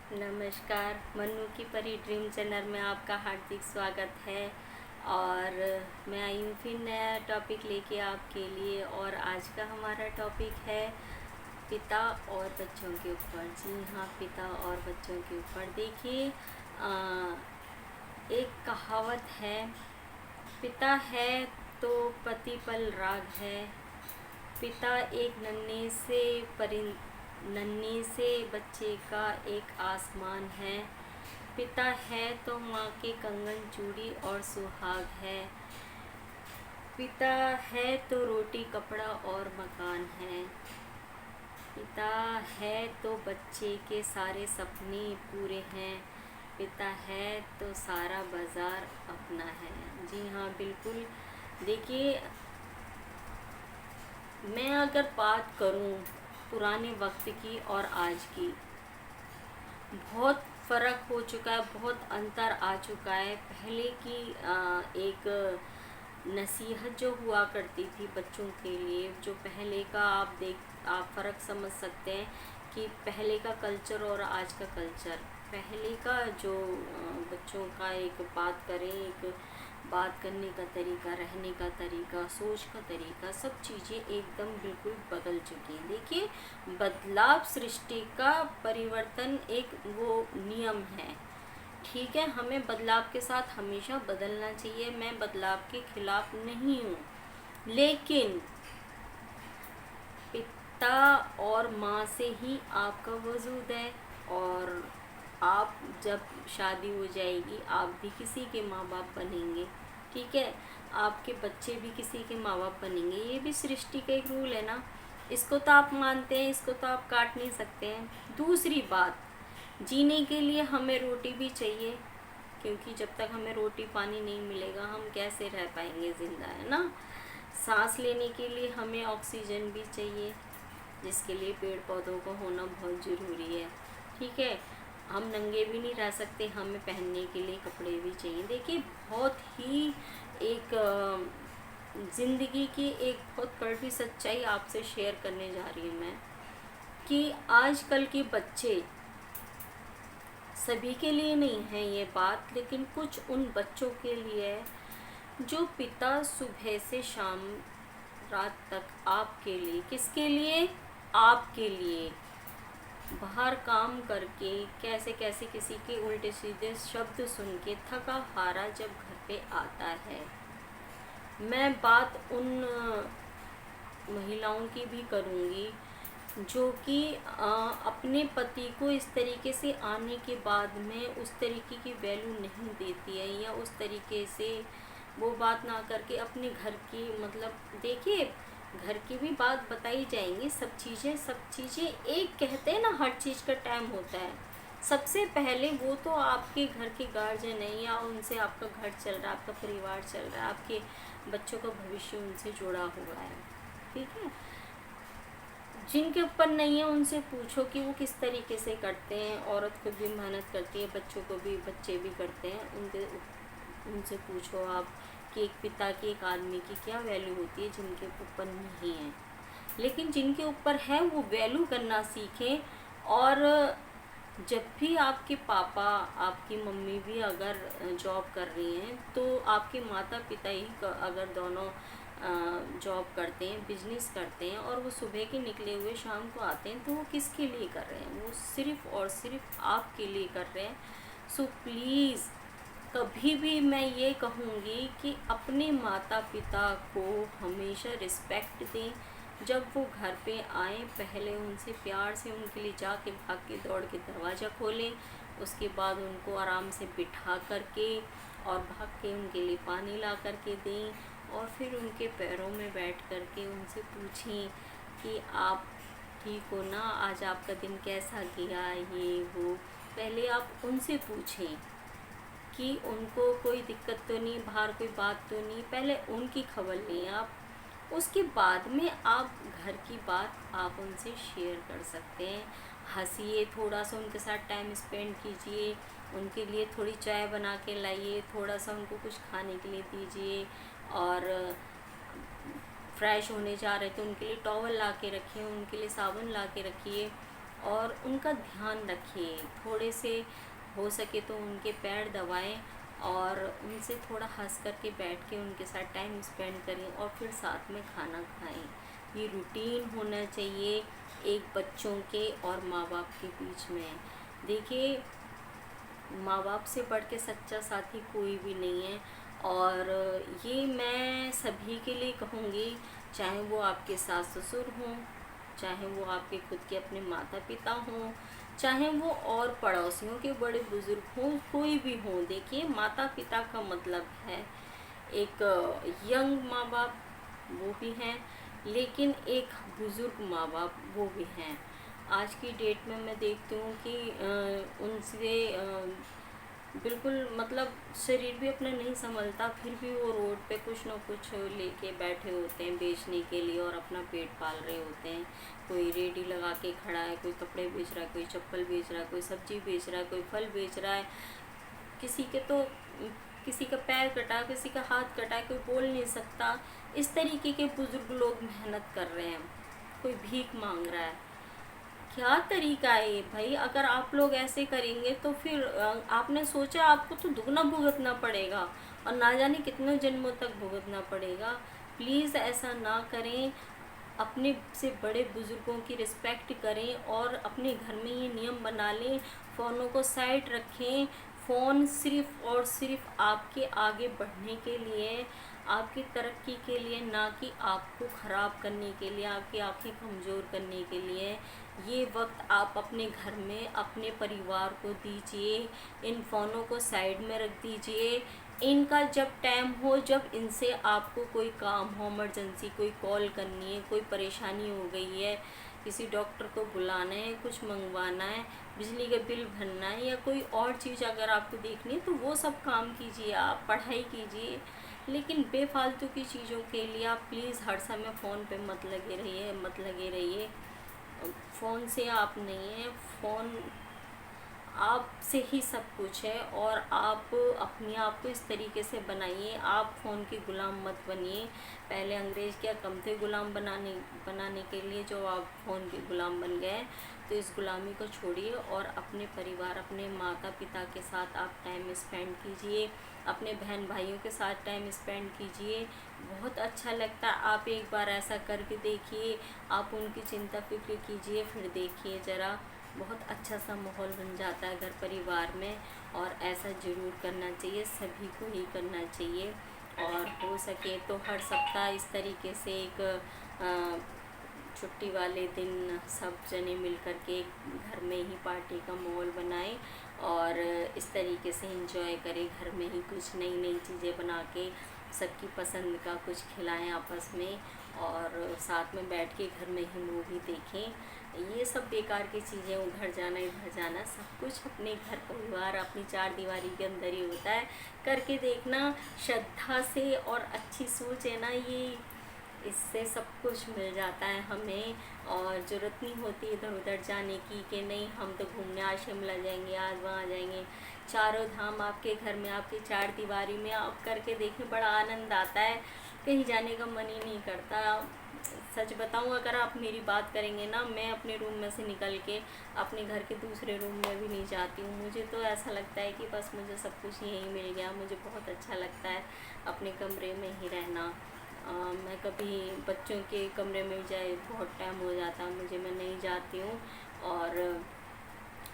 नमस्कार। मन्नू की परी ड्रीम चैनल में आपका हार्दिक स्वागत है। और मैं आई हूँ फिर नया टॉपिक लेके आपके लिए। और आज का हमारा टॉपिक है पिता और बच्चों के ऊपर। जी हाँ, पिता और बच्चों के ऊपर। देखिए, एक कहावत है, पिता है तो पति पल राग है। पिता एक नन्हे से बच्चे का एक आसमान है। पिता है तो माँ के कंगन चूड़ी और सुहाग है। पिता है तो रोटी कपड़ा और मकान है। पिता है तो बच्चे के सारे सपने पूरे हैं। पिता है तो सारा बाजार अपना है। जी हाँ, बिल्कुल। देखिए, मैं अगर बात करूं पुराने वक्त की और आज की, बहुत फ़र्क हो चुका है, बहुत अंतर आ चुका है। पहले की एक नसीहत जो हुआ करती थी बच्चों के लिए, जो पहले का आप फ़र्क समझ सकते हैं कि पहले का कल्चर और आज का कल्चर। पहले का जो बच्चों का एक बात करें, एक बात करने का तरीका, रहने का तरीका, सोच का तरीका, सब चीज़ें एकदम बिल्कुल बदल चुकी हैं। देखिए, बदलाव सृष्टि का परिवर्तन एक वो नियम है। ठीक है, हमें बदलाव के साथ हमेशा बदलना चाहिए। मैं बदलाव के खिलाफ नहीं हूँ, लेकिन पिता और माँ से ही आपका वजूद है। और आप जब शादी हो जाएगी, आप भी किसी के माँ बाप बनेंगे। ठीक है, आपके बच्चे भी किसी के माँ बाप बनेंगे। ये भी सृष्टि का एक रूल है ना। इसको तो आप मानते हैं, इसको तो आप काट नहीं सकते हैं। दूसरी बात, जीने के लिए हमें रोटी भी चाहिए, क्योंकि जब तक हमें रोटी पानी नहीं मिलेगा हम कैसे रह पाएंगे ज़िंदा, है ना। सांस लेने के लिए हमें ऑक्सीजन भी चाहिए, जिसके लिए पेड़ पौधों का होना बहुत ज़रूरी है। ठीक है, हम नंगे भी नहीं रह सकते, हमें पहनने के लिए कपड़े भी चाहिए। देखिए, बहुत ही एक ज़िंदगी की एक बहुत कड़वी सच्चाई आपसे शेयर करने जा रही हूँ मैं, कि आजकल के बच्चे, सभी के लिए नहीं है ये बात, लेकिन कुछ उन बच्चों के लिए है जो पिता सुबह से शाम रात तक आपके लिए, किसके लिए, आपके लिए बाहर काम करके, कैसे कैसे किसी के उल्टे सीधे शब्द सुन के थका हारा जब घर पे आता है। मैं बात उन महिलाओं की भी करूँगी जो कि अपने पति को इस तरीके से आने के बाद में उस तरीके की वैल्यू नहीं देती है, या उस तरीके से वो बात ना करके अपने घर की, मतलब देखिए, घर की भी बात बताई जाएंगी। सब चीज़ें एक कहते हैं ना, हर चीज़ का टाइम होता है। सबसे पहले वो तो आपके घर के गार्जियन है, या उनसे आपका घर चल रहा है, आपका परिवार चल रहा है, आपके बच्चों का भविष्य उनसे जुड़ा हुआ है। ठीक है, जिनके ऊपर नहीं है उनसे पूछो कि वो किस तरीके से करते हैं। औरत खुद भी मेहनत करती है, बच्चों को भी, बच्चे भी करते हैं, उनसे पूछो आप कि एक पिता की, एक आदमी की क्या वैल्यू होती है, जिनके ऊपर नहीं है। लेकिन जिनके ऊपर है वो वैल्यू करना सीखें। और जब भी आपके पापा, आपकी मम्मी भी अगर जॉब कर रही हैं, तो आपके माता पिता ही अगर दोनों जॉब करते हैं, बिजनेस करते हैं, और वो सुबह के निकले हुए शाम को आते हैं, तो वो किसके लिए कर रहे हैं, वो सिर्फ़ और सिर्फ आपके लिए कर रहे हैं। सो प्लीज़, कभी भी मैं ये कहूँगी कि अपने माता पिता को हमेशा रिस्पेक्ट दें। जब वो घर पे आएँ, पहले उनसे प्यार से उनके लिए जाके भाग के दौड़ के दरवाज़ा खोलें। उसके बाद उनको आराम से बिठा करके और भाग के उनके लिए पानी ला कर के दें। और फिर उनके पैरों में बैठ कर के उनसे पूछें कि आप ठीक हो ना, आज आपका दिन कैसा गया, ये वो। पहले आप उनसे पूछें कि उनको कोई दिक्कत तो नहीं, बाहर कोई बात तो नहीं, पहले उनकी खबर लें आप। उसके बाद में आप घर की बात आप उनसे शेयर कर सकते हैं। हंसिए, थोड़ा सा उनके साथ टाइम स्पेंड कीजिए, उनके लिए थोड़ी चाय बना के लाइए, थोड़ा सा उनको कुछ खाने के लिए दीजिए। और फ्रेश होने जा रहे तो उनके लिए टॉवल ला के रखिए, उनके लिए साबुन ला के रखिए। और उनका ध्यान रखिए। थोड़े से हो सके तो उनके पैर दबाएं और उनसे थोड़ा हंस कर के बैठ के उनके साथ टाइम स्पेंड करें और फिर साथ में खाना खाएं। ये रूटीन होना चाहिए एक बच्चों के और माँ बाप के बीच में। देखिए, माँ बाप से बढ़ के सच्चा साथी कोई भी नहीं है। और ये मैं सभी के लिए कहूँगी, चाहे वो आपके सास ससुर हों, चाहे वो आपके खुद के अपने माता पिता हों, चाहे वो और पड़ोसियों के बड़े बुजुर्ग हों, कोई भी हों। देखिए, माता पिता का मतलब है एक यंग माँ बाप, वो भी हैं, लेकिन एक बुज़ुर्ग माँ बाप वो भी हैं। आज की डेट में मैं देखती हूँ कि उनसे बिल्कुल मतलब शरीर भी अपना नहीं संभलता, फिर भी वो रोड पे कुछ ना कुछ लेके बैठे होते हैं बेचने के लिए और अपना पेट पाल रहे होते हैं। कोई रेडी लगा के खड़ा है, कोई कपड़े बेच रहा है, कोई चप्पल बेच रहा है, कोई सब्जी बेच रहा है, कोई फल बेच रहा है। किसी के तो किसी का पैर कटा, किसी का हाथ कटा है, कोई बोल नहीं सकता। इस तरीके के बुजुर्ग लोग मेहनत कर रहे हैं, कोई भीख मांग रहा है। क्या तरीका है ये भाई? अगर आप लोग ऐसे करेंगे तो फिर आपने सोचा आपको तो दुगना भुगतना पड़ेगा और ना जाने कितने जन्मों तक भुगतना पड़ेगा। प्लीज़ ऐसा ना करें। अपने से बड़े बुजुर्गों की रिस्पेक्ट करें और अपने घर में ये नियम बना लें, फ़ोनों को साइड रखें। फ़ोन सिर्फ़ और सिर्फ आपके आगे बढ़ने के लिए, आपकी तरक्की के लिए, ना कि आपको ख़राब करने के लिए, आपकी आँखें कमज़ोर करने के लिए। ये वक्त आप अपने घर में अपने परिवार को दीजिए। इन फ़ोनों को साइड में रख दीजिए। इनका जब टाइम हो, जब इनसे आपको कोई काम हो, इमरजेंसी कोई कॉल करनी है, कोई परेशानी हो गई है, किसी डॉक्टर को बुलाना है, कुछ मंगवाना है, बिजली का बिल भरना है, या कोई और चीज़ अगर आपको देखनी है तो वो सब काम कीजिए, आप पढ़ाई कीजिए। लेकिन बेफालतू की चीज़ों के लिए आप प्लीज़ हर समय फ़ोन पे मत लगे रहिए। फ़ोन से आप नहीं हैं, फ़ोन आपसे ही सब कुछ है। और आप अपने आप को इस तरीके से बनाइए, आप फ़ोन के गुलाम मत बनिए। पहले अंग्रेज़ क्या कम थे गुलाम बनाने के लिए, जो आप फ़ोन के गुलाम बन गए। तो इस गुलामी को छोड़िए और अपने परिवार, अपने माता पिता के साथ आप टाइम स्पेंड कीजिए, अपने बहन भाइयों के साथ टाइम स्पेंड कीजिए। बहुत अच्छा लगता है। आप एक बार ऐसा करके देखिए, आप उनकी चिंता फिक्र कीजिए, फिर देखिए ज़रा, बहुत अच्छा सा माहौल बन जाता है घर परिवार में। और ऐसा ज़रूर करना चाहिए, सभी को ही करना चाहिए। और हो सके तो हर सप्ताह इस तरीके से एक छुट्टी वाले दिन सब जने मिल कर के घर में ही पार्टी का माहौल बनाएं और इस तरीके से एंजॉय करें। घर में ही कुछ नई नई चीज़ें बना के सबकी पसंद का कुछ खिलाएं आपस में, और साथ में बैठ के घर में ही मूवी देखें। ये सब बेकार की चीज़ें, उधर जाना इधर जाना, सब कुछ अपने घर परिवार, अपनी चार दीवारी के अंदर ही होता है। करके देखना, श्रद्धा से और अच्छी सोच है ना, ये इससे सब कुछ मिल जाता है हमें। और ज़रूरत नहीं होती इधर उधर जाने की कि नहीं हम तो घूमने आज शिमला जाएंगे, आज वहाँ जाएंगे। चारों धाम आपके घर में, आपकी चार दीवारी में आप करके देखें, बड़ा आनंद आता है। कहीं जाने का मन ही नहीं करता। सच बताऊं, अगर आप मेरी बात करेंगे ना, मैं अपने रूम में से निकल के अपने घर के दूसरे रूम में भी नहीं जाती हूँ। मुझे तो ऐसा लगता है कि बस मुझे सब कुछ यहीं मिल गया। मुझे बहुत अच्छा लगता है अपने कमरे में ही रहना। मैं कभी बच्चों के कमरे में जाए, बहुत टाइम हो जाता है मुझे, मैं नहीं जाती हूँ। और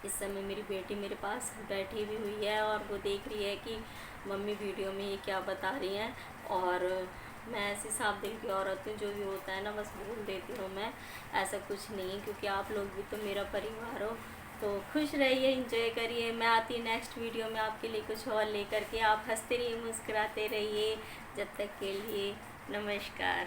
इस समय मेरी बेटी मेरे पास बैठी भी हुई है और वो देख रही है कि मम्मी वीडियो में ये क्या बता रही हैं। और मैं ऐसी साफ दिल की औरत हूँ, जो भी होता है ना बस बोल देती हूँ मैं, ऐसा कुछ नहीं। क्योंकि आप लोग भी तो मेरा परिवार हो। तो खुश रहिए, एंजॉय करिए। मैं आती नेक्स्ट वीडियो में आपके लिए कुछ और लेकर के। आप हंसते रहिए, मुस्कुराते रहिए। जब तक के लिए नमस्कार।